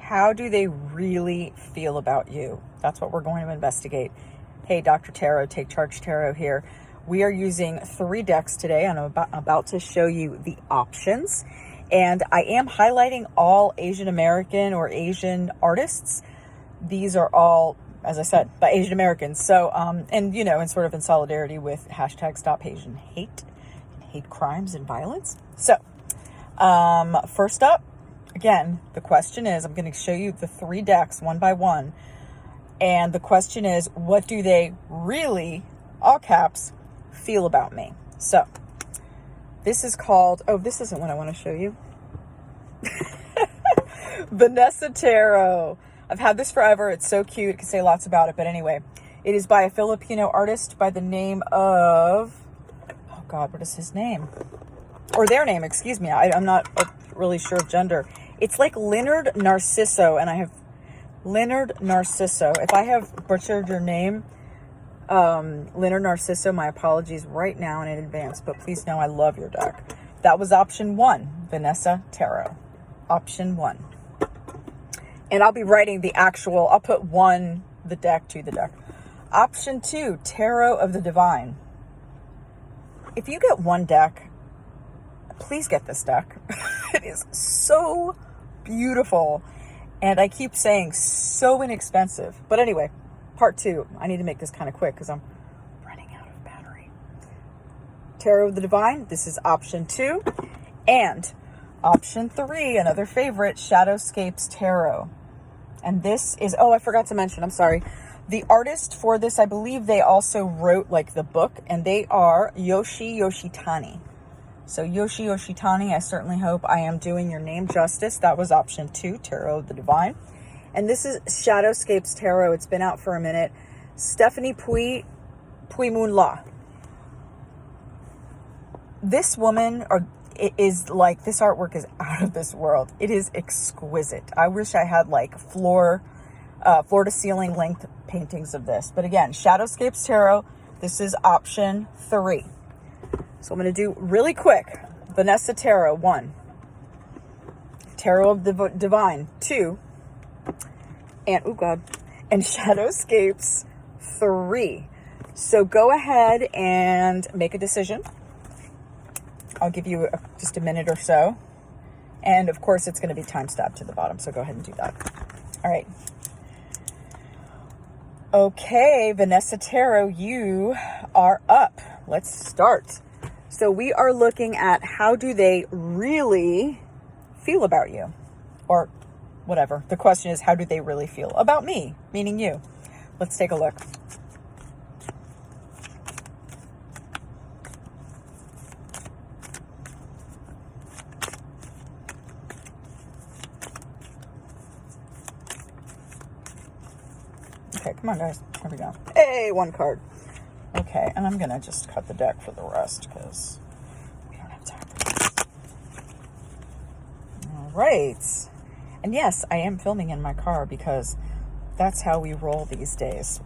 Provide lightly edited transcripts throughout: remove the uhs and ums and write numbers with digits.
how do they really feel about you? That's what we're going to investigate. Hey, Dr. Tarot, Take Charge Tarot here. We are using 3 decks today, and I'm about to show you the options. And I am highlighting all Asian American or Asian artists. These are all, as I said, by Asian Americans. So, and you know, and sort of in solidarity with hashtag Stop Asian Hate, hate crimes and violence. So, first up, again, the question is, I'm going to show you the 3 decks one by one. And the question is, what do they really, all caps, feel about me? So, this is called, oh, this isn't what I want to show you. Vanessa Tarot. I've had this forever. It's so cute. I can say lots about it. But anyway, it is by a Filipino artist by the name of, oh God, what is his name? Or their name, excuse me. I'm not really sure of gender. It's like Leonard Narciso. And I have Leonard Narciso. If I have butchered your name, Leonard Narciso, my apologies right now in advance, but please know I love your deck. That was option 1, Vanessa Tarot. Option 1. And I'll be writing the actual, I'll put 1, the deck to the deck. Option 2, Tarot of the Divine. If you get 1 deck, please get this deck. It is so beautiful. And I keep saying so inexpensive. But anyway, part 2. I need to make this kind of quick because I'm running out of battery. Tarot of the Divine. This is option 2. And option 3, another favorite, Shadowscapes Tarot. And this is, oh, I forgot to mention, I'm sorry. The artist for this, I believe they also wrote like the book, and they are Yoshi Yoshitani. So Yoshi Yoshitani, I certainly hope I am doing your name justice. That was option 2, Tarot of the Divine. And this is Shadowscapes Tarot. It's been out for a minute. Stephanie Pui Moon La. This woman is like, this artwork is out of this world. It is exquisite. I wish I had like floor to ceiling length paintings of this. But again, Shadowscapes Tarot. This is option 3. So I'm going to do really quick. Vanessa Tarot, 1. Tarot of the Divine, 2. And, oh God, and Shadowscapes, 3. So go ahead and make a decision. I'll give you just a minute or so. And of course, it's going to be time-stamped to the bottom. So go ahead and do that. All right. Okay, Vanessa Tarot, you are up. Let's start. So we are looking at how do they really feel about you? Or whatever. The question is, how do they really feel about me, meaning you? Let's take a look. Okay, come on, guys. Here we go. Hey, 1 card. Okay, and I'm going to just cut the deck for the rest because we don't have time for this. All right. And yes, I am filming in my car because that's how we roll these days.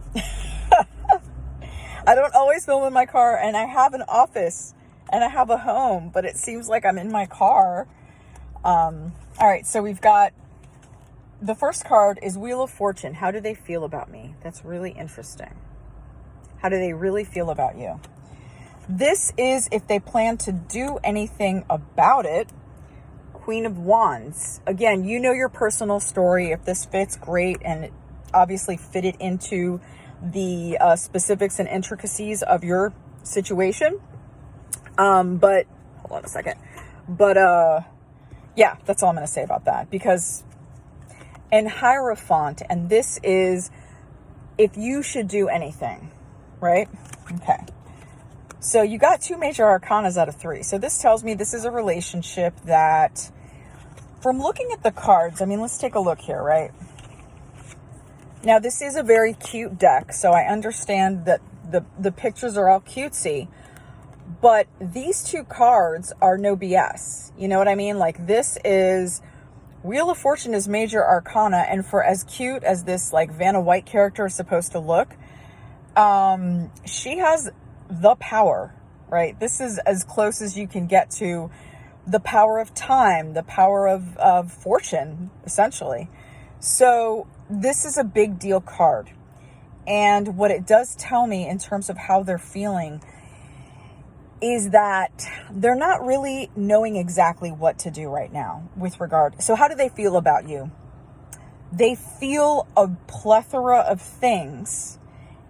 I don't always film in my car, and I have an office and I have a home, but it seems like I'm in my car. All right, so we've got the first card is Wheel of Fortune. How do they feel about me? That's really interesting. How do they really feel about you? This is if they plan to do anything about it. Queen of Wands. Again, you know your personal story. If this fits, great. And obviously fit it into the specifics and intricacies of your situation. But, hold on a second. But, yeah, that's all I'm going to say about that. Because, and Hierophant, and this is if you should do anything. Right? Okay. So you got 2 major arcanas out of 3. So this tells me this is a relationship that, from looking at the cards, I mean, let's take a look here, right? Now, this is a very cute deck. So I understand that the pictures are all cutesy. But these 2 cards are no BS. You know what I mean? Like, this is Wheel of Fortune is major arcana. And for as cute as this, like, Vanna White character is supposed to look, she has the power, right? This is as close as you can get to the power of time, the power of fortune, essentially. So this is a big deal card. And what it does tell me in terms of how they're feeling is that they're not really knowing exactly what to do right now with regard. So how do they feel about you? They feel a plethora of things.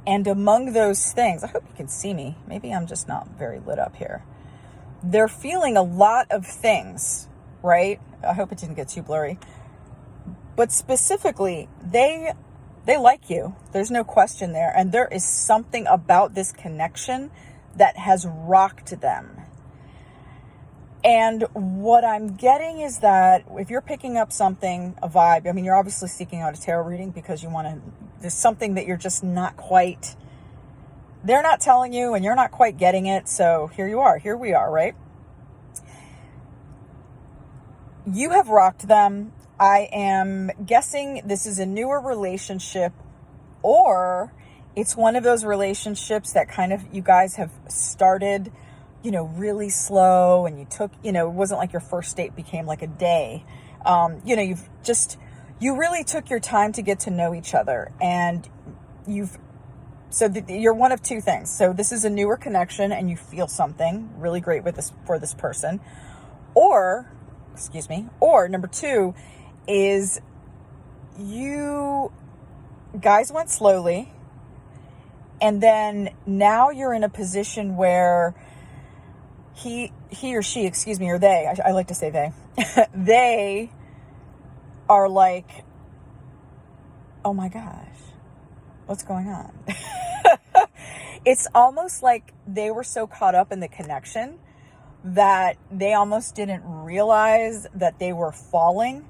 And among those things, I hope you can see me. Maybe I'm just not very lit up here. They're feeling a lot of things, right? I hope it didn't get too blurry. But specifically, they like you. There's no question there. And there is something about this connection that has rocked them. And what I'm getting is that if you're picking up something, a vibe, I mean, you're obviously seeking out a tarot reading because you want to, there's something that you're just not quite, they're not telling you and you're not quite getting it. So here you are, here we are, right? You have rocked them. I am guessing this is a newer relationship, or it's one of those relationships that kind of you guys have started, you know, really slow, and you took, you know, it wasn't like your first date became like a day. You know, you really took your time to get to know each other, and you're one of two things. So this is a newer connection and you feel something really great with this, for this person, or number two is you guys went slowly, and then now you're in a position where he or she, or they, I like to say they, they are like, oh my gosh, what's going on? It's almost like they were so caught up in the connection that they almost didn't realize that they were falling.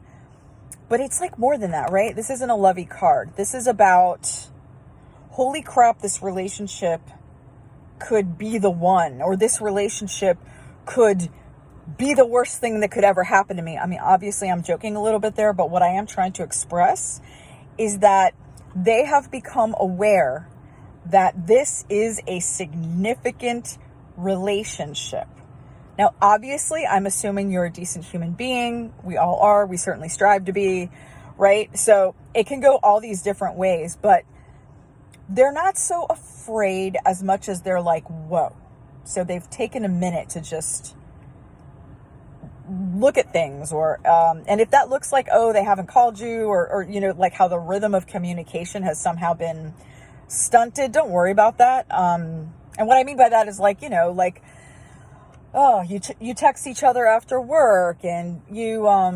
But it's like more than that, right? This isn't a lovey card. This is about, holy crap, this relationship could be the one, or this relationship could be the worst thing that could ever happen to me. I mean, obviously I'm joking a little bit there, but what I am trying to express is that they have become aware that this is a significant relationship. Now, obviously, I'm assuming you're a decent human being. We all are. We certainly strive to be, right? So it can go all these different ways, but they're not so afraid as much as they're like, whoa. So they've taken a minute to just look at things, or, and if that looks like, oh, they haven't called you, or, you know, like how the rhythm of communication has somehow been stunted, don't worry about that. And what I mean by that is like, you know, like, oh, you text each other after work, and you, I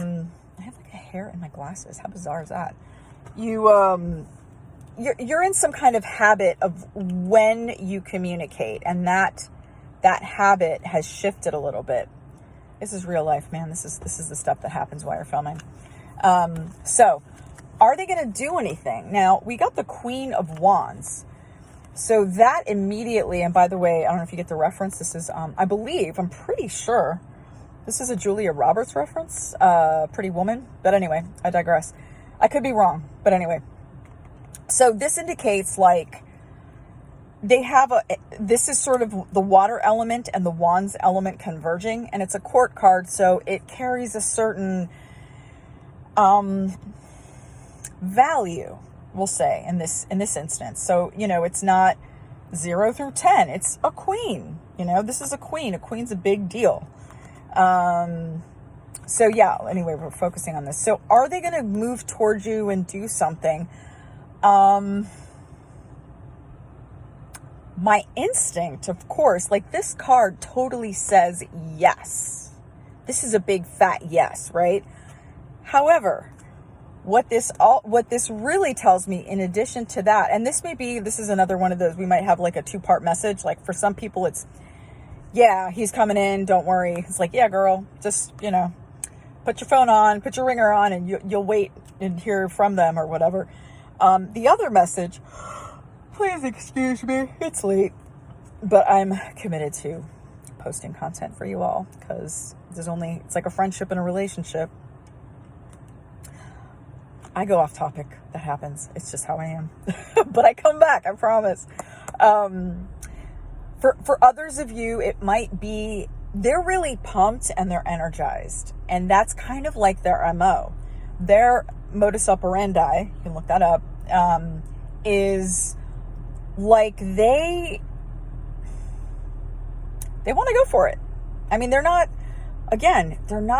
have like a hair in my glasses. How bizarre is that? You're in some kind of habit of when you communicate, and that habit has shifted a little bit. This is real life, man. This is the stuff that happens while you're filming. So are they going to do anything? Now, we got the Queen of Wands. So that immediately, and by the way, I don't know if you get the reference. This is, I'm pretty sure this is a Julia Roberts reference, Pretty Woman. But anyway, I digress. I could be wrong, but anyway. So this indicates like they have this is sort of the water element and the wands element converging, and it's a court card. So it carries a certain, value, we'll say, in this instance. So, you know, it's not 0 through 10. It's a queen. You know, this is a queen. A queen's a big deal. So yeah, anyway, we're focusing on this. So are they going to move towards you and do something? My instinct, of course, like this card totally says yes. This is a big fat yes, right? However, what this really tells me, in addition to that, and this is another one of those, we might have like a 2-part message. Like for some people it's, yeah, he's coming in, don't worry. It's like, yeah, girl, just, you know, put your phone on, put your ringer on, and you'll wait and hear from them or whatever. The other message, please excuse me, it's late, but I'm committed to posting content for you all, because it's like a friendship and a relationship. I go off topic. That happens. It's just how I am. But I come back, I promise. For others of you, it might be they're really pumped and they're energized. And that's kind of like their MO. They're modus operandi, you can look that up, is like they want to go for it. I mean, they're not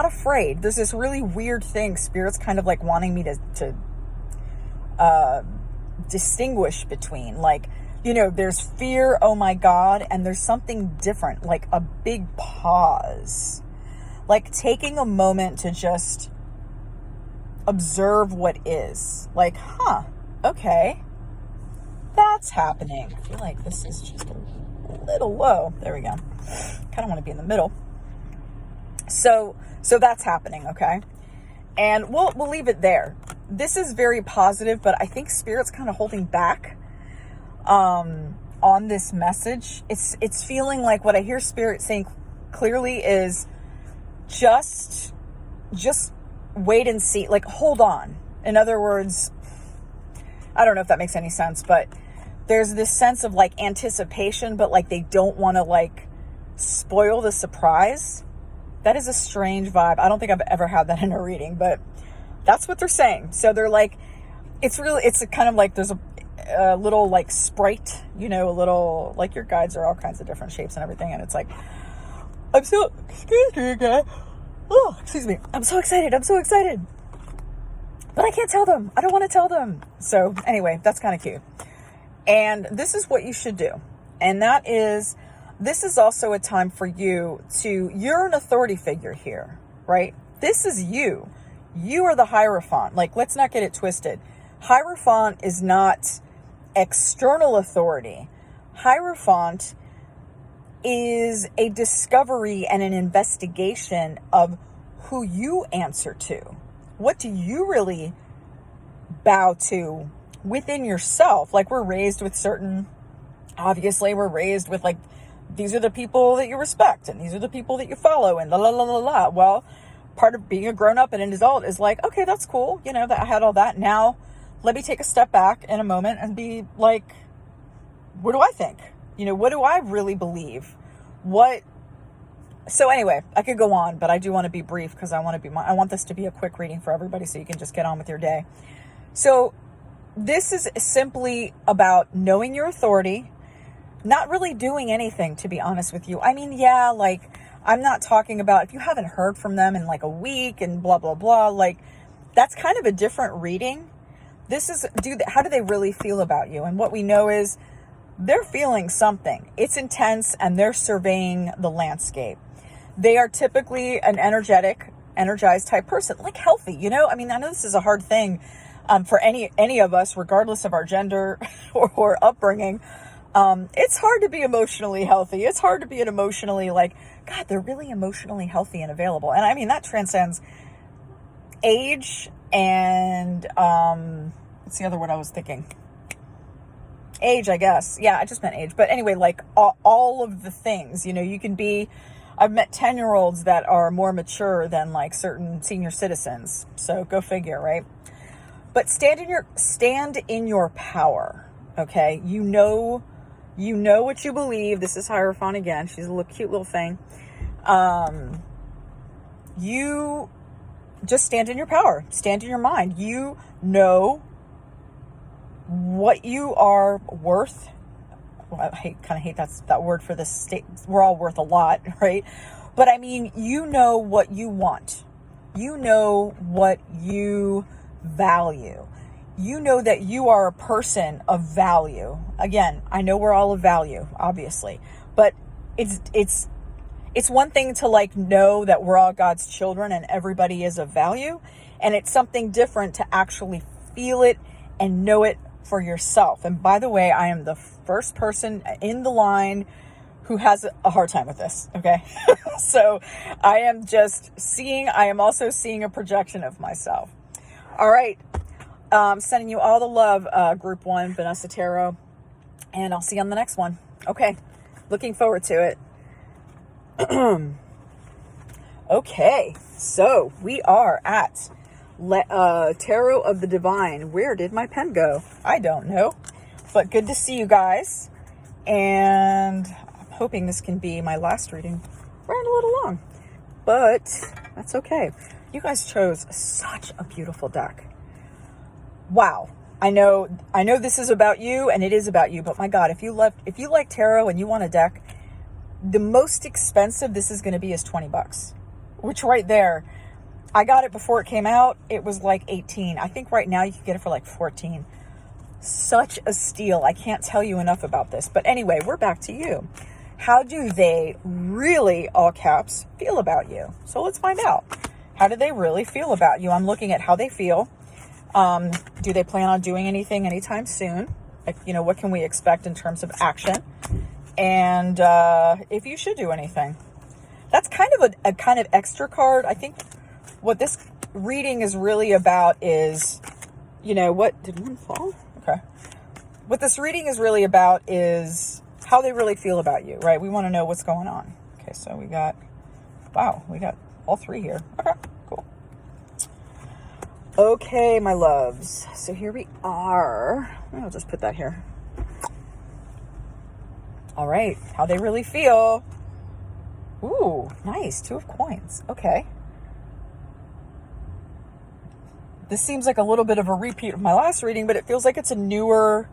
afraid. There's this really weird thing, Spirit's kind of like wanting me to distinguish between, like, you know, there's fear, oh my God, and there's something different, like a big pause, like taking a moment to just observe what is, like, okay, that's happening. I feel like this is just a little low. There we go. Kind of want to be in the middle. So that's happening, okay? And we'll leave it there. This is very positive, but I think Spirit's kind of holding back on this message. It's feeling like what I hear Spirit saying clearly is just wait and see, like, hold on. In other words, I don't know if that makes any sense, but there's this sense of like anticipation, but like they don't want to like spoil the surprise. That is a strange vibe. I don't think I've ever had that in a reading, but that's what they're saying. So they're like, it's a kind of like, there's a little like sprite, you know, a little, like your guides are all kinds of different shapes and everything. And it's like, excuse me. I'm so excited. But I can't tell them. I don't want to tell them. So anyway, that's kind of cute. And this is what you should do. And that is, this is also a time for you you're an authority figure here, right? This is you. You are the Hierophant. Like, let's not get it twisted. Hierophant is not external authority. Hierophant is a discovery and an investigation of who you answer to. What do you really bow to within yourself? Like, we're raised with obviously we're raised with like, these are the people that you respect and these are the people that you follow and la la la la la. Well, part of being a grown up and an adult is like, okay, that's cool. You know, that I had all that. Now let me take a step back in a moment and be like, what do I think? You know, what do I really believe? So anyway, I could go on, but I do want to be brief because I want this to be a quick reading for everybody so you can just get on with your day. So this is simply about knowing your authority, not really doing anything, to be honest with you. I mean, yeah, like, I'm not talking about if you haven't heard from them in like a week and blah, blah, blah, like that's kind of a different reading. This is, how do they really feel about you? And what we know is they're feeling something. It's intense and they're surveying the landscape. They are typically an energized type person, like healthy, you know? I mean, I know this is a hard thing for any of us, regardless of our gender or upbringing. It's hard to be emotionally healthy. It's hard to be an emotionally like, God, they're really emotionally healthy and available. And I mean, that transcends age and, what's the other word I was thinking? Age, I guess. Yeah, I just meant age. But anyway, like all of the things, you know, you can be, I've met 10-year-olds that are more mature than like certain senior citizens. So go figure, right? But stand in your power. Okay. You know what you believe. This is Hierophant again. She's a cute little thing. You just stand in your power. Stand in your mind. You know what you are worth. Well, I kind of hate that word for this state. We're all worth a lot, right? But I mean, you know what you want. You know what you value. You know that you are a person of value. Again, I know we're all of value, obviously, but it's one thing to like know that we're all God's children and everybody is of value. And it's something different to actually feel it and know it for yourself. And by the way, I am the first person in the line who has a hard time with this. Okay. So I am also seeing a projection of myself. All right. Sending you all the love, group 1, Vanessa Tarot, and I'll see you on the next one. Okay. Looking forward to it. Okay. So we are at Tarot of the Divine. Where did my pen go? I don't know, but good to see you guys. And I'm hoping this can be my last reading. Ran a little long, but that's okay. You guys chose such a beautiful deck. wow. I know this is about you, and it is about you, but my God, if you like tarot and you want a deck, the most expensive this is going to be is $20, which right there, I got it before it came out. It was like 18. I think right now you can get it for like 14. Such a steal. I can't tell you enough about this. But anyway, we're back to you. How do they really, all caps, feel about you? So let's find out. How do they really feel about you? I'm looking at how they feel. Do they plan on doing anything anytime soon? Like, you know, what can we expect in terms of action? And if you should do anything. That's kind of a kind of extra card. I think what this reading is really about is, you know, what, did one fall? Okay. What this reading is really about is how they really feel about you, right? We want to know what's going on. Okay, so we got, wow, we got all three here. Okay, cool. Okay, my loves. So here we are. I'll just put that here. All right, how they really feel. Ooh, nice. 2 of coins. Okay. This seems like a little bit of a repeat of my last reading, but it feels like it's a newer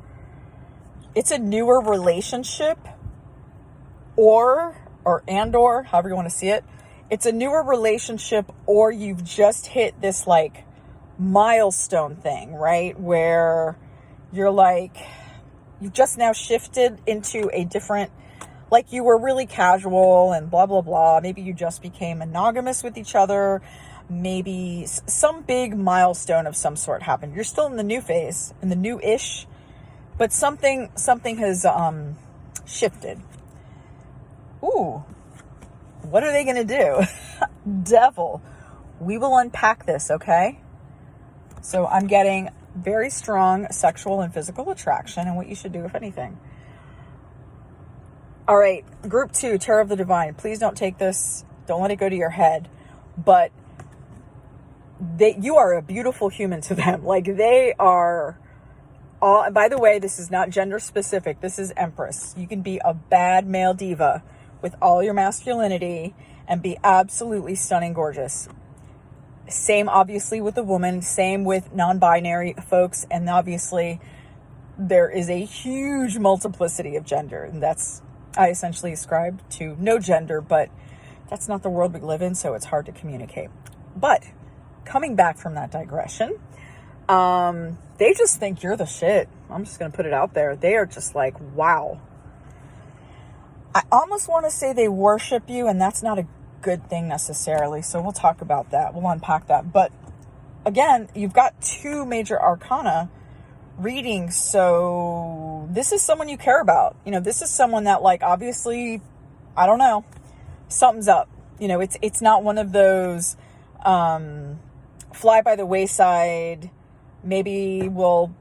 relationship, or however you want to see it. It's a newer relationship, or you've just hit this like milestone thing, right? Where you're like, you've just now shifted into a different, like you were really casual and blah, blah, blah. Maybe you just became monogamous with each other. Maybe some big milestone of some sort happened. You're still in the new phase, in the new-ish, but something has shifted. Ooh, what are they going to do? Devil. We will unpack this, okay? So I'm getting very strong sexual and physical attraction and what you should do, if anything. All right, group 2, Tarot of the Divine. Please don't take this. Don't let it go to your head. But you are a beautiful human to them. Like they are all, by the way, this is not gender specific. This is Empress. You can be a bad male diva with all your masculinity and be absolutely stunning, gorgeous. Same, obviously, with the woman. Same with non-binary folks. And obviously, there is a huge multiplicity of gender. And that's, I essentially ascribe to no gender, but that's not the world we live in, so it's hard to communicate. But coming back from that digression, they just think you're the shit. I'm just going to put it out there. They are just like, wow. I almost want to say they worship you, and that's not a good thing necessarily. So we'll talk about that. We'll unpack that. But again, you've got 2 major arcana readings. So this is someone you care about. You know, this is someone that, like, obviously, I don't know, something's up. You know, it's not one of those fly by the wayside, maybe we'll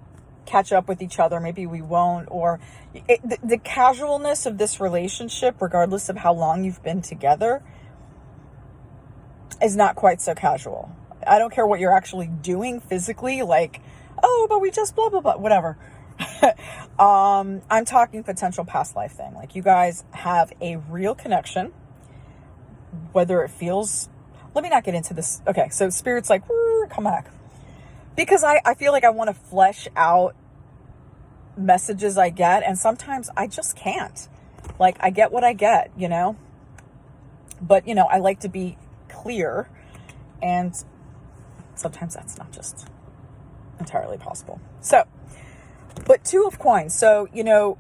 catch up with each other, maybe we won't, or the casualness of this relationship, regardless of how long you've been together, is not quite so casual. I don't care what you're actually doing physically, like, oh, but we just blah, blah, blah, whatever. I'm talking potential past life thing. Like, you guys have a real connection, whether it feels, let me not get into this. Okay, so Spirit's like, come back. Because I feel like I want to flesh out messages I get, and sometimes I just can't. Like, I get what I get, you know? But, you know, I like to be clear, and sometimes that's not just entirely possible. So, but 2 of coins. So, you know,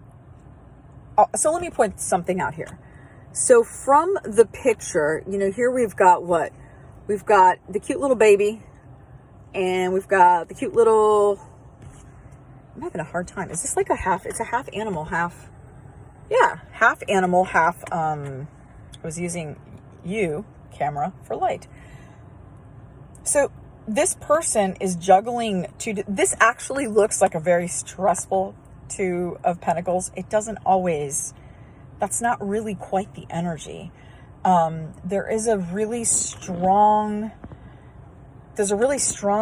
so let me point something out here. So from the picture, you know, here we've got what? We've got the cute little baby, and we've got the cute little, I'm having a hard time. Is this like a half, it's a half animal, half, yeah, half animal, half, I was using camera for light. So this person is juggling this actually looks like a very stressful 2 of Pentacles. It doesn't always, that's not really quite the energy. There is a really strong,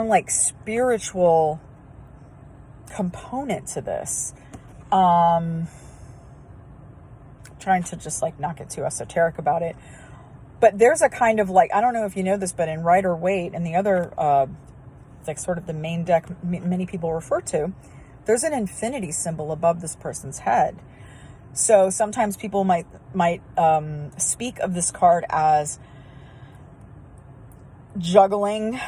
like spiritual component to this. Trying to just like not get too esoteric about it. But there's a kind of like, I don't know if you know this, but in Rider Waite and the other it's like sort of the main deck many people refer to, there's an infinity symbol above this person's head. So sometimes people might speak of this card as juggling,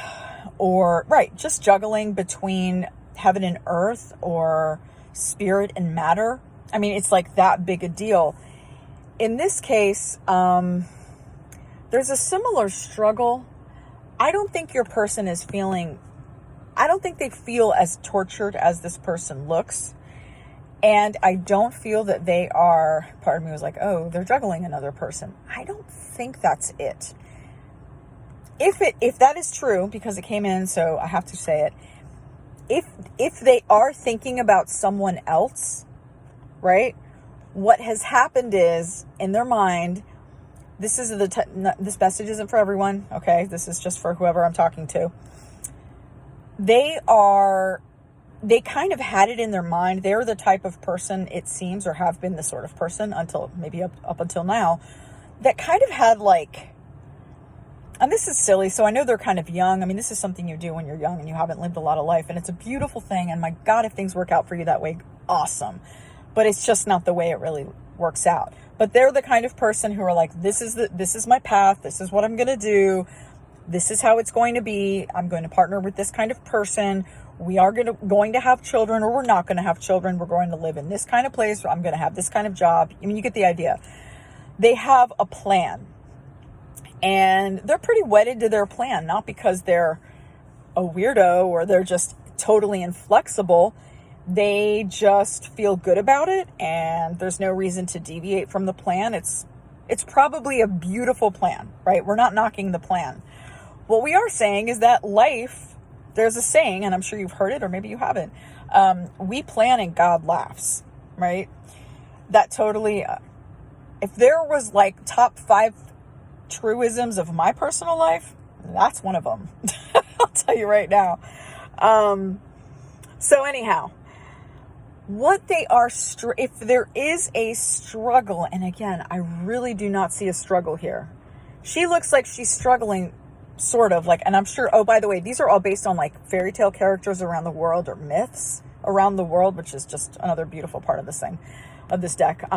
or just juggling between heaven and earth, or spirit and matter. I mean, it's like that big a deal. In this case, there's a similar struggle. I don't think your person is feeling, I don't think they feel as tortured as this person looks. And I don't feel that they are, part of me was like, oh, they're juggling another person. I don't think that's it. If that is true, because it came in, so I have to say it. If they are thinking about someone else, right? What has happened is, in their mind, this message isn't for everyone, okay? This is just for whoever I'm talking to. They kind of had it in their mind. They're the type of person, it seems, or have been the sort of person until maybe up until now, that kind of had like, and this is silly, so I know they're kind of young. I mean, this is something you do when you're young and you haven't lived a lot of life, and it's a beautiful thing. And my God, if things work out for you that way, awesome. But it's just not the way it really works out. But they're the kind of person who are like, this is my path. This is what I'm going to do. This is how it's going to be. I'm going to partner with this kind of person. We are going to have children, or we're not going to have children. We're going to live in this kind of place. I'm going to have this kind of job. I mean, you get the idea. They have a plan. And they're pretty wedded to their plan, not because they're a weirdo or they're just totally inflexible. They just feel good about it, and there's no reason to deviate from the plan. It's probably a beautiful plan, right? We're not knocking the plan. What we are saying is that life, there's a saying, and I'm sure you've heard it, or maybe you haven't. We plan and God laughs, right? That totally, if there was like top 5 truisms of my personal life, that's one of them. I'll tell you right now. So anyhow, what they are, if there is a struggle, and again, I really do not see a struggle here. She looks like she's struggling, sort of like, and I'm sure, oh, by the way, these are all based on like fairy tale characters around the world, or myths around the world, which is just another beautiful part of this thing, of this deck.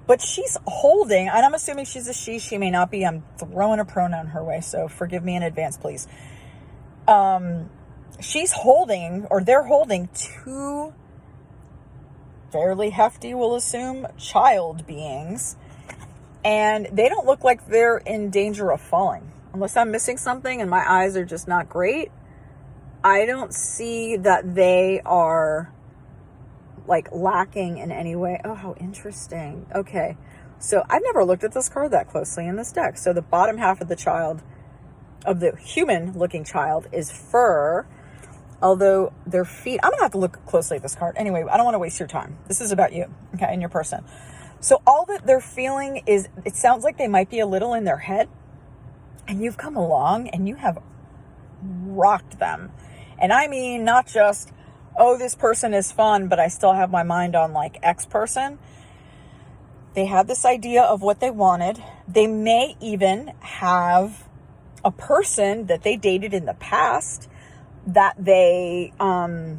But she's holding, and I'm assuming she's a she may not be. I'm throwing a pronoun her way, so forgive me in advance, please. She's holding, or they're holding, 2 fairly hefty, we'll assume, child beings. And they don't look like they're in danger of falling. Unless I'm missing something and my eyes are just not great, I don't see that they are like lacking in any way. Oh, how interesting. Okay. So I've never looked at this card that closely in this deck. So the bottom half of the child, of the human looking child, is fur. Although their feet, I'm going to have to look closely at this card. Anyway, I don't want to waste your time. This is about you, okay, and your person. So all that they're feeling is, it sounds like they might be a little in their head. And you've come along and you have rocked them. And I mean, not just, oh, this person is fun, but I still have my mind on like X person. They had this idea of what they wanted. They may even have a person that they dated in the past that they, were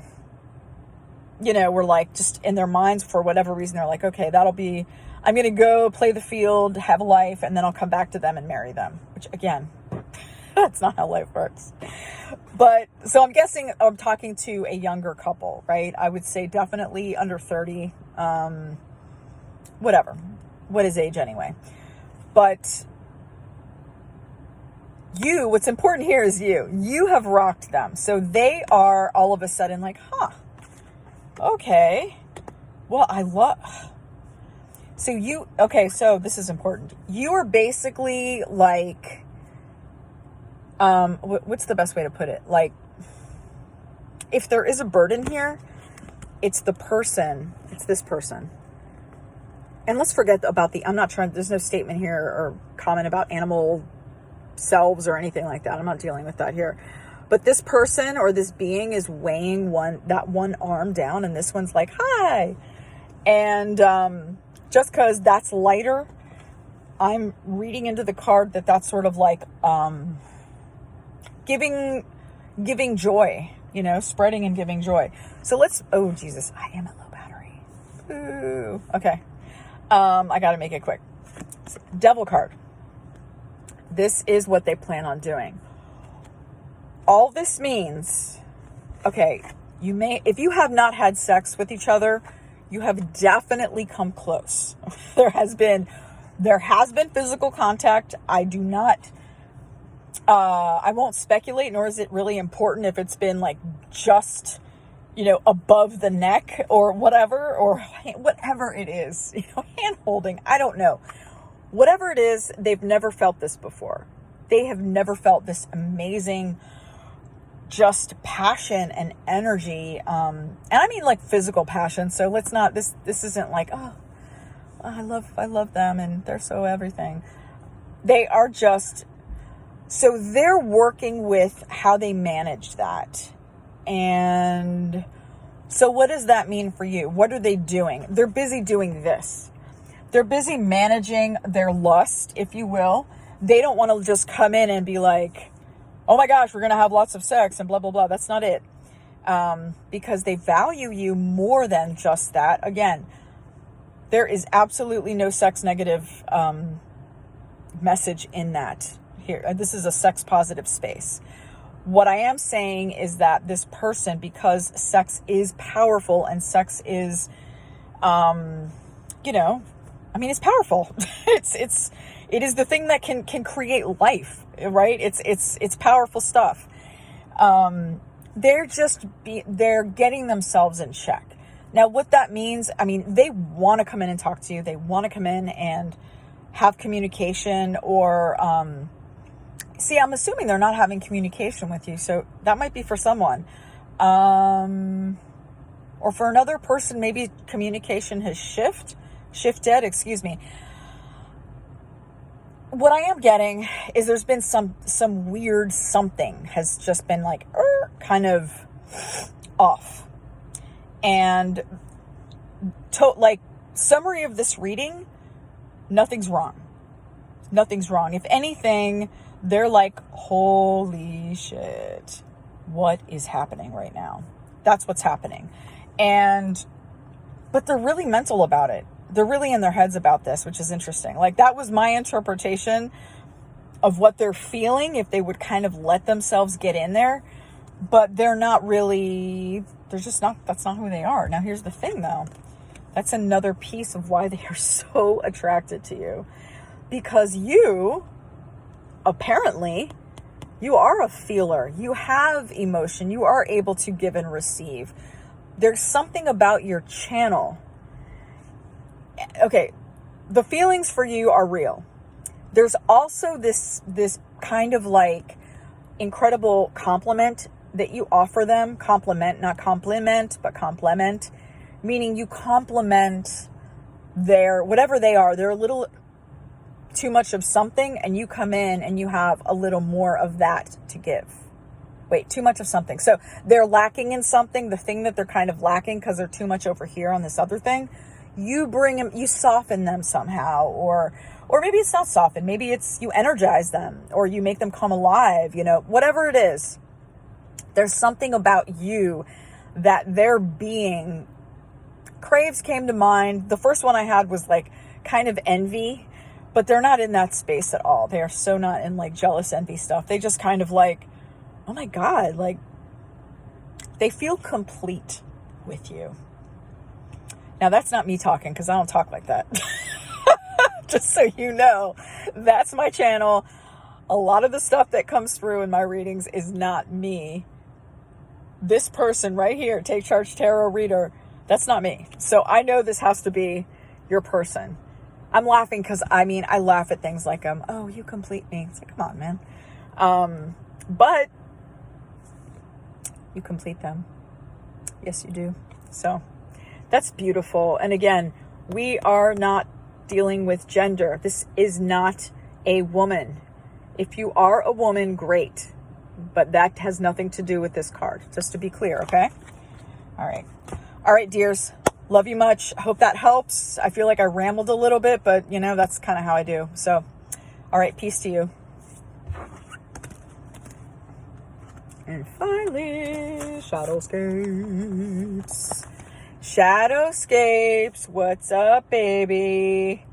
like just in their minds for whatever reason. They're like, okay, I'm going to go play the field, have a life, and then I'll come back to them and marry them. Which again, that's not how life works. But so I'm guessing I'm talking to a younger couple, right? I would say definitely under 30, whatever. What is age anyway? But what's important here is you have rocked them. So they are all of a sudden like, okay, well, so this is important. You are basically like, what's the best way to put it? Like, if there is a burden here, it's this person. And let's forget about there's no statement here or comment about animal selves or anything like that. I'm not dealing with that here. But this person or this being is weighing that one arm down, and this one's like, hi. And just because that's lighter, I'm reading into the card that's sort of like giving giving joy, you know, spreading and giving joy. So let's, oh Jesus, I am at low battery. Ooh, okay. I got to make it quick. Devil card. This is what they plan on doing. All this means, okay, you may, if you have not had sex with each other, you have definitely come close. There has been physical contact. I do not, I won't speculate, nor is it really important if it's been like just, you know, above the neck or whatever it is, you know, hand holding. I don't know. Whatever it is, they've never felt this before. They have never felt this amazing, just passion and energy. And I mean like physical passion. So let's not, this isn't like, oh, I love them and they're so everything. They are just, so they're working with how they manage that. And so what does that mean for you? What are they doing? They're busy doing this. They're busy managing their lust, if you will. They don't want to just come in and be like, oh my gosh, we're going to have lots of sex and blah, blah, blah. That's not it. Because they value you more than just that. Again, there is absolutely no sex negative message in that. Here, this is a sex positive space. What I am saying is that this person, because sex is powerful and sex is, you know, I mean, it's powerful. It is the thing that can create life, right? It's powerful stuff. They're getting themselves in check. Now, what that means, I mean, they want to come in and talk to you. They want to come in and have communication or, see, I'm assuming they're not having communication with you. So that might be for someone. Or for another person, maybe communication has shifted, excuse me. What I am getting is there's been some weird something has just been like, kind of off. And like summary of this reading, nothing's wrong. Nothing's wrong. If anything, they're like, holy shit, what is happening right now? That's what's happening. But they're really mental about it. They're really in their heads about this, which is interesting. Like that was my interpretation of what they're feeling if they would kind of let themselves get in there, but they're not really, that's not who they are. Now here's the thing though. That's another piece of why they are so attracted to you, because you, apparently, you are a feeler. You have emotion. You are able to give and receive. There's something about your channel. Okay, the feelings for you are real. There's also this kind of like incredible compliment that you offer them. Compliment, not compliment, but complement. Meaning you compliment their, whatever they are. They're a little too much of something and you come in and you have a little more of that to give. Wait, too much of something. So they're lacking in something, the thing that they're kind of lacking because they're too much over here on this other thing. You bring them, you soften them somehow, or maybe it's not soften. Maybe it's you energize them or you make them come alive, you know, whatever it is. There's something about you that their being craves came to mind. The first one I had was like kind of envy, but they're not in that space at all. They are so not in like jealous envy stuff. They just kind of like, oh my God, like they feel complete with you. Now that's not me talking because I don't talk like that. Just so you know, that's my channel. A lot of the stuff that comes through in my readings is not me. This person right here, Take Charge Tarot reader, that's not me. So I know this has to be your person. I'm laughing because I laugh at things like, oh, you complete me. It's like, come on, man. But you complete them. Yes, you do. So that's beautiful. And again, we are not dealing with gender. This is not a woman. If you are a woman, great. But that has nothing to do with this card. Just to be clear, okay? All right. All right, dears. Love you much. Hope that helps. I feel like I rambled a little bit, but you know, that's kind of how I do. So, all right. Peace to you. And finally, Shadowscapes. Shadowscapes, what's up, baby?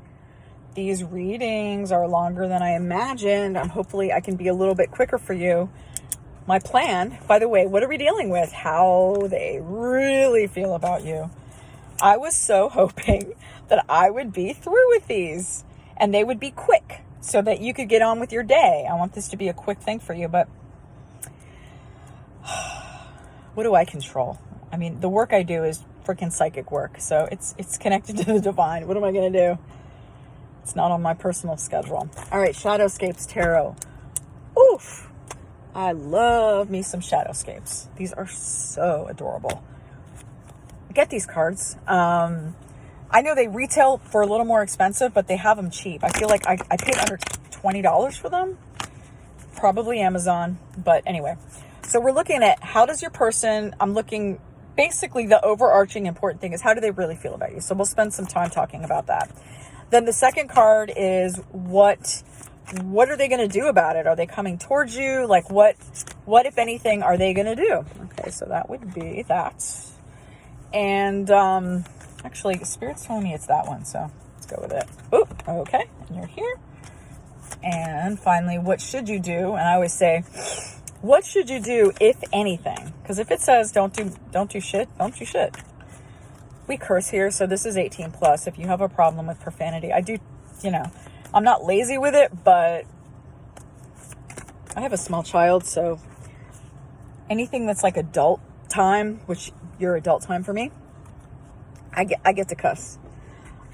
These readings are longer than I imagined. Hopefully I can be a little bit quicker for you. My plan, by the way, what are we dealing with? How they really feel about you. I was so hoping that I would be through with these and they would be quick so that you could get on with your day. I want this to be a quick thing for you, but what do I control? I mean, the work I do is freaking psychic work, so it's connected to the divine. What am I going to do? It's not on my personal schedule. All right, Shadowscapes Tarot. Oof. I love me some Shadowscapes. These are so adorable. Get these cards. I know they retail for a little more expensive, but they have them cheap. I feel like I paid under $20 for them. Probably Amazon, but anyway. So we're looking at how does your person, I'm looking, basically the overarching important thing is how do they really feel about you? So we'll spend some time talking about that. Then the second card is what are they going to do about it? Are they coming towards you? Like what if anything, are they going to do? Okay, so that would be that. And actually, Spirit's telling me it's that one, so let's go with it. Oh, okay, and you're here. And finally, what should you do? And I always say, what should you do, if anything? Because if it says don't do shit, don't do shit. We curse here, so this is 18 plus. If you have a problem with profanity, I do, I'm not lazy with it, but I have a small child, so anything that's like adult time, which you're adult time for me, I get to cuss.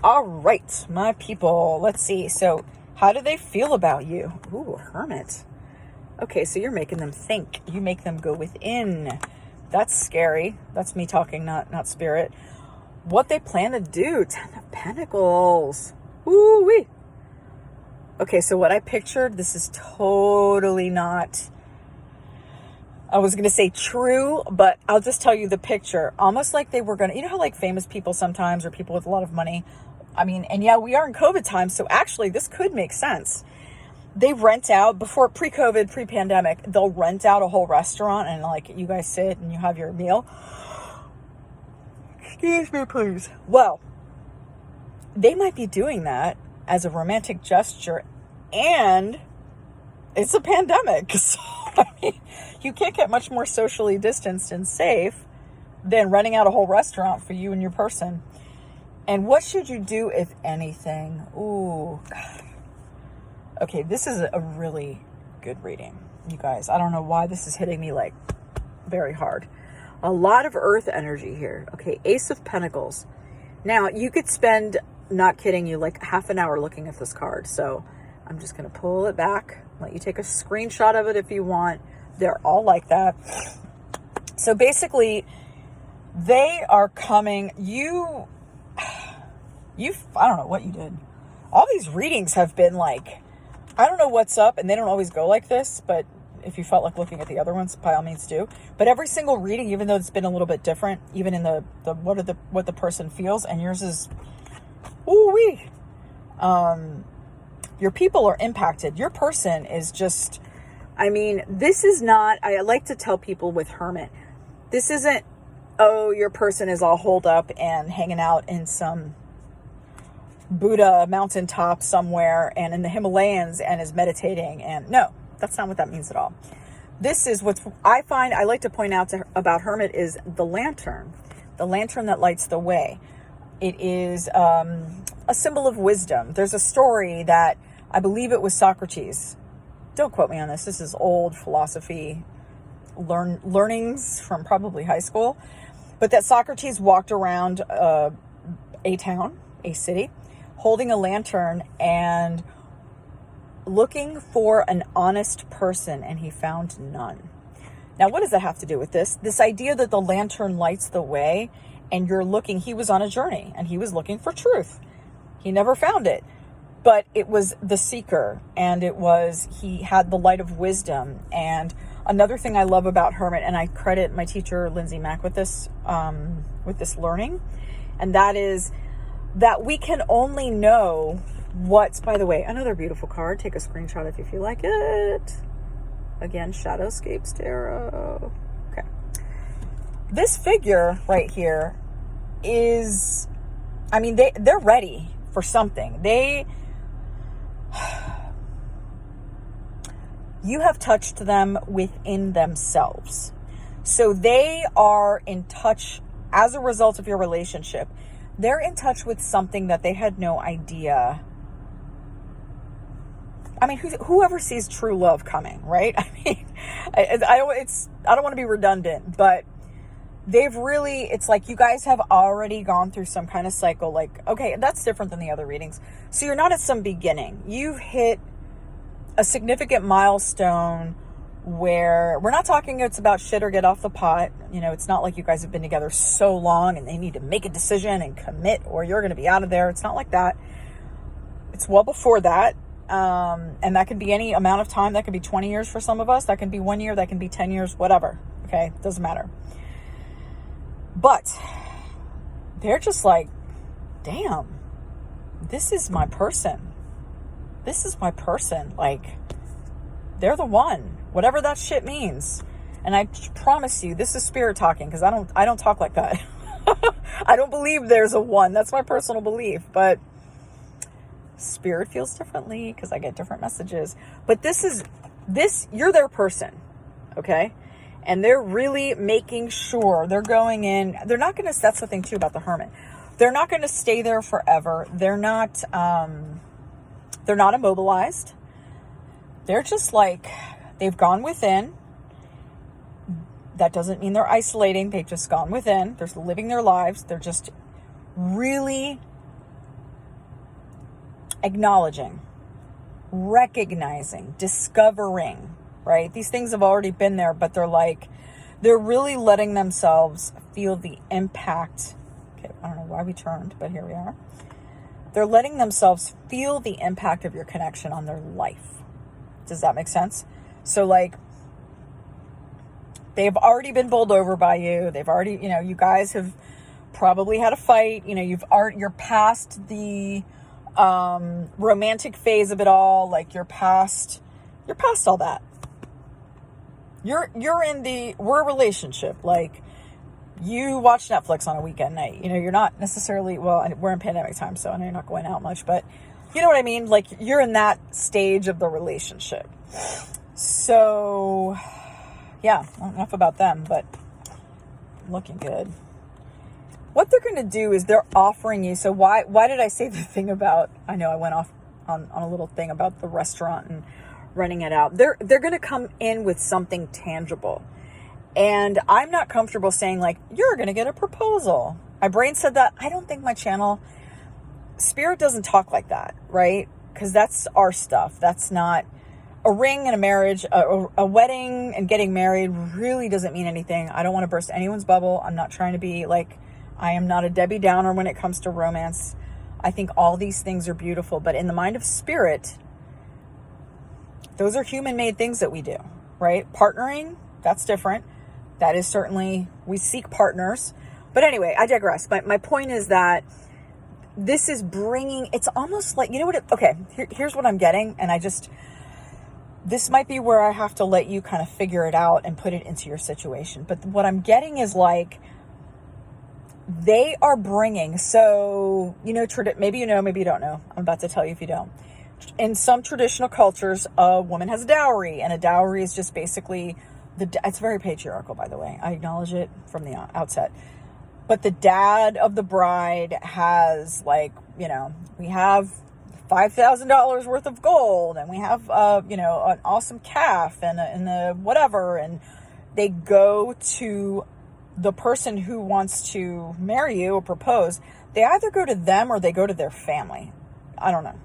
All right, my people, let's see. So how do they feel about you? Ooh, Hermit. Okay, so you're making them think. You make them go within. That's scary. That's me talking, not Spirit. What they plan to do. 10 of Pentacles. Ooh-wee. Okay, so what I pictured, this is totally not, I was going to say true, but I'll just tell you the picture. Almost like they were going to, you know how like famous people sometimes, or people with a lot of money, I mean, and yeah, we are in COVID times, so actually this could make sense. They rent out, before pre-COVID, pre-pandemic, they'll rent out a whole restaurant and like you guys sit and you have your meal. Excuse me, please. Well, they might be doing that as a romantic gesture, and it's a pandemic. So, I mean, you can't get much more socially distanced and safe than renting out a whole restaurant for you and your person. And what should you do, if anything? Ooh, God. Okay, this is a really good reading, you guys. I don't know why this is hitting me like very hard. A lot of earth energy here. Okay, Ace of Pentacles. Now, you could spend, not kidding you, like half an hour looking at this card. So I'm just going to pull it back, let you take a screenshot of it if you want. They're all like that. So basically, they are coming, I don't know what you did. All these readings have been like, I don't know what's up, and they don't always go like this, but if you felt like looking at the other ones, by all means do. But every single reading, even though it's been a little bit different, even in the what the person feels, and yours is, ooh-wee. Your people are impacted. Your person is just, I mean, this is not, I like to tell people with Hermit, this isn't, oh, your person is all holed up and hanging out in some Buddha mountaintop somewhere and in the Himalayas and is meditating. And no, that's not what that means at all. This is what I find, I like to point out about Hermit is the lantern that lights the way. It is a symbol of wisdom. There's a story that I believe it was Socrates. Don't quote me on this. This is old philosophy learnings from probably high school. But that Socrates walked around a town, a city, holding a lantern and looking for an honest person, and he found none. Now, what does that have to do with this? This idea that the lantern lights the way and you're looking, he was on a journey and he was looking for truth. He never found it, but it was the seeker, and he had the light of wisdom. And another thing I love about Hermit, and I credit my teacher, Lindsay Mack, with this learning, and that is that we can only know what's, by the way, another beautiful card. Take a screenshot if you feel like it. Again, Shadowscapes Tarot. Okay. This figure right here is, I mean, they're ready for something. You have touched them within themselves. So they are in touch as a result of your relationship. They're in touch with something that they had no idea. I mean, whoever sees true love coming, right? I mean, I don't want to be redundant, but they've really, it's like you guys have already gone through some kind of cycle. Like, okay, that's different than the other readings. So you're not at some beginning. You've hit a significant milestone where we're not talking it's about shit or get off the pot. You know, it's not like you guys have been together so long and they need to make a decision and commit or you're going to be out of there. It's not like that. It's well before that. And that can be any amount of time. That could be 20 years for some of us. That can be 1 year. That can be 10 years, whatever. Okay. Doesn't matter. But they're just like, damn, this is my person. This is my person. Like, they're the one, whatever that shit means. And I promise you, this is spirit talking, because I don't talk like that. I don't believe there's a one. That's my personal belief. But spirit feels differently because I get different messages. But you're their person. Okay. And they're really making sure they're going in. They're not going to, that's the thing too about the Hermit. They're not going to stay there forever. They're not immobilized. They're just like, they've gone within. That doesn't mean they're isolating. They've just gone within. They're living their lives. They're just really acknowledging, recognizing, discovering, right? These things have already been there, but they're really letting themselves feel the impact. Okay, I don't know why we turned, but here we are. They're letting themselves feel the impact of your connection on their life. Does that make sense? So like, they've already been bowled over by you. They've already, you guys have probably had a fight. You're past the romantic phase of it all. Like you're past all that. We're a relationship. Like you watch Netflix on a weekend night. You're not necessarily, well, we're in pandemic time, so I know you're not going out much, but you know what I mean? Like you're in that stage of the relationship. So yeah, enough about them, but looking good. What they're going to do is they're offering you. So why did I say the thing about, I know I went off on a little thing about the restaurant and renting it out. They're going to come in with something tangible. And I'm not comfortable saying like, you're going to get a proposal. My brain said that. I don't think my channel, spirit doesn't talk like that, right? Because that's our stuff. That's not a ring and a marriage, a wedding and getting married really doesn't mean anything. I don't want to burst anyone's bubble. I'm not trying to be like, I am not a Debbie Downer when it comes to romance. I think all these things are beautiful, but in the mind of spirit, those are human-made things that we do, right? Partnering, that's different. That is certainly, we seek partners. But anyway, I digress. My point is that this is bringing, it's almost like, here's what I'm getting. And this might be where I have to let you kind of figure it out and put it into your situation. But what I'm getting is like, they are bringing, so, maybe maybe you don't know. I'm about to tell you if you don't. In some traditional cultures, a woman has a dowry, and a dowry is just basically, it's very patriarchal, by the way. I acknowledge it from the outset. But the dad of the bride has we have $5,000 worth of gold, and we have, an awesome calf and a whatever. And they go to the person who wants to marry you or propose. They either go to them or they go to their family. I don't know.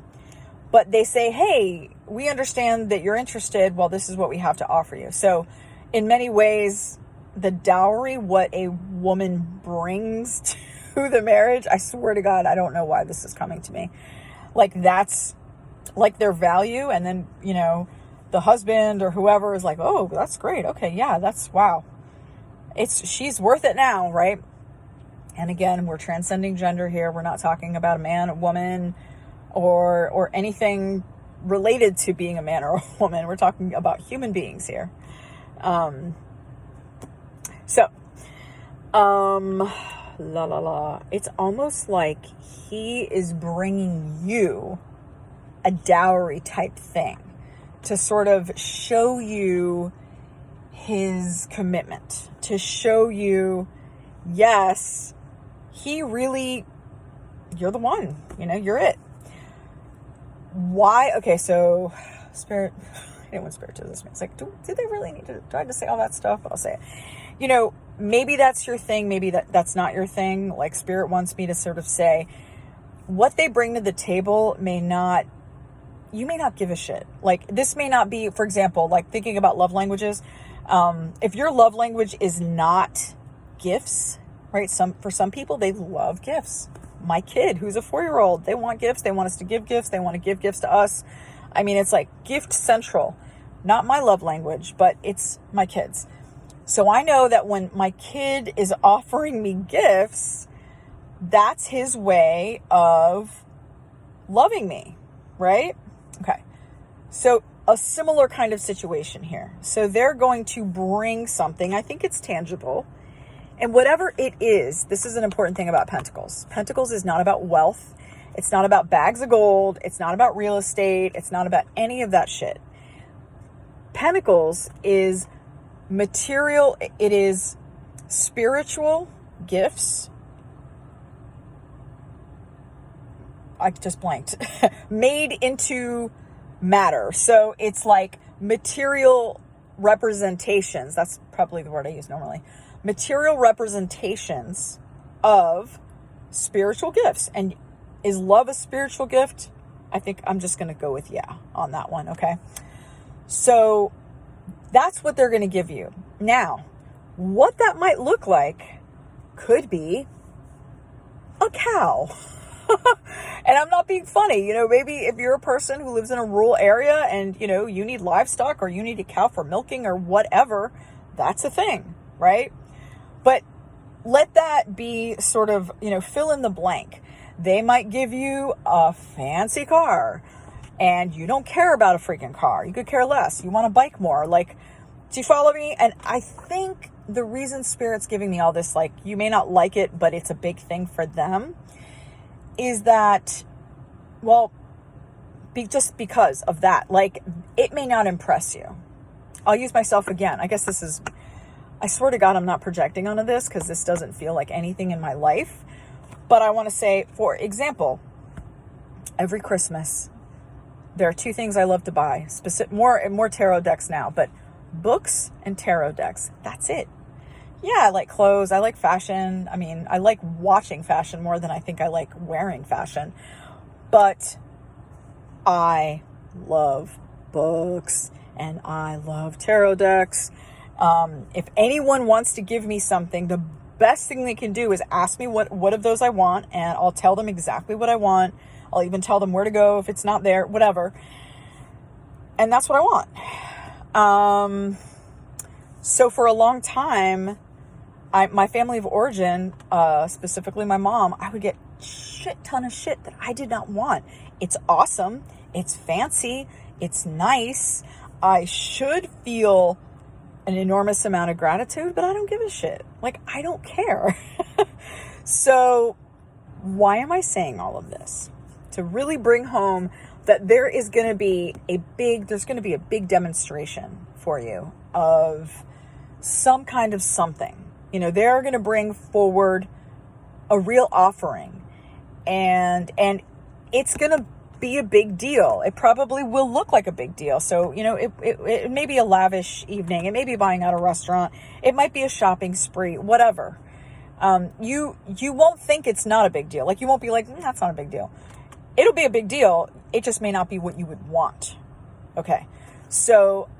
But they say, hey, we understand that you're interested. Well, this is what we have to offer you. So in many ways, the dowry, what a woman brings to the marriage, I swear to God, I don't know why this is coming to me. Like that's like their value. And then, the husband or whoever is like, oh, that's great. Okay. Yeah, that's wow. She's worth it now. Right. And again, we're transcending gender here. We're not talking about a man, a woman, or anything related to being a man or a woman. We're talking about human beings here. It's almost like he is bringing you a dowry type thing to sort of show you his commitment, to show you, yes, he really, you're the one, you're it. Why? Okay, so Spirit, I didn't want Spirit to this. It's like, do they really need to, do I have to say all that stuff? I'll say it. Maybe that's your thing. Maybe that's not your thing. Like, Spirit wants me to sort of say what they bring to the table you may not give a shit. Like, this may not be, for example, like thinking about love languages. If your love language is not gifts, right? For some people, they love gifts. My kid, who's a 4-year-old, they want gifts. They want us to give gifts. They want to give gifts to us. I mean, it's like gift central. Not my love language, but it's my kids. So I know that when my kid is offering me gifts, that's his way of loving me, right? Okay. So a similar kind of situation here. So they're going to bring something. I think it's tangible. And whatever it is, this is an important thing about Pentacles. Pentacles is not about wealth. It's not about bags of gold. It's not about real estate. It's not about any of that shit. Pentacles is material. It is spiritual gifts. I just blanked. Made into matter. So it's like material representations. That's probably the word I use normally. Material representations of spiritual gifts. And is love a spiritual gift? I think I'm just going to go with yeah on that one. Okay. So that's what they're going to give you. Now, what that might look like could be a cow. And I'm not being funny. Maybe if you're a person who lives in a rural area and, you need livestock or you need a cow for milking or whatever, that's a thing, right? But let that be sort of, fill in the blank. They might give you a fancy car and you don't care about a freaking car. You could care less. You want a bike more. Like, do you follow me? And I think the reason Spirit's giving me all this, like, you may not like it, but it's a big thing for them, is that, well, just because of that, like, it may not impress you. I'll use myself again. I guess I swear to God, I'm not projecting onto this because this doesn't feel like anything in my life. But I want to say, for example, every Christmas, there are 2 things I love to buy. More tarot decks now, but books and tarot decks. That's it. Yeah, I like clothes. I like fashion. I mean, I like watching fashion more than I think I like wearing fashion. But I love books and I love tarot decks. If anyone wants to give me something, the best thing they can do is ask me what of those I want, and I'll tell them exactly what I want. I'll even tell them where to go if it's not there, whatever. And that's what I want. So for a long time, my family of origin, specifically my mom, I would get shit ton of shit that I did not want. It's awesome. It's fancy. It's nice. I should feel an enormous amount of gratitude, but I don't give a shit. Like, I don't care. So why am I saying all of this? To really bring home that there is going to be a big demonstration for you of some kind of something. They're going to bring forward a real offering, and it's going to be a big deal. It probably will look like a big deal. So, it may be a lavish evening. It may be buying out a restaurant. It might be a shopping spree, whatever. You won't think it's not a big deal. Like, you won't be like, that's not a big deal. It'll be a big deal. It just may not be what you would want. Okay. So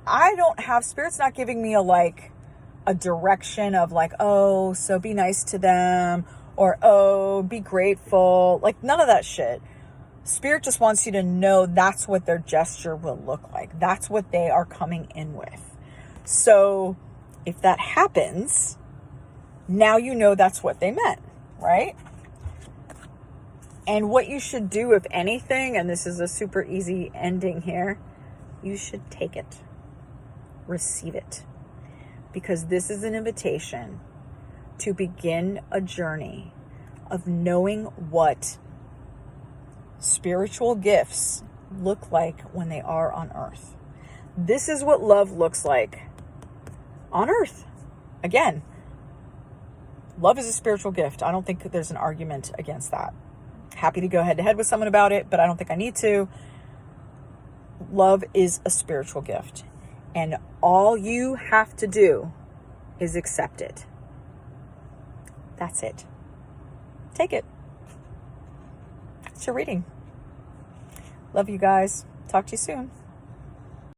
Spirit's not giving me a direction of like, oh, so be nice to them, or, oh, be grateful. Like, none of that shit. Spirit just wants you to know that's what their gesture will look like. That's what they are coming in with. So if that happens, now you know that's what they meant, right? And what you should do, if anything, and this is a super easy ending here, you should take it. Receive it. Because this is an invitation to begin a journey of knowing what spiritual gifts look like when they are on earth. This is what love looks like on earth. Again, love is a spiritual gift. I don't think there's an argument against that. Happy to go head to head with someone about it, but I don't think I need to. Love is a spiritual gift. And all you have to do is accept it. That's it. Take it. It's your reading. Love you guys. Talk to you soon.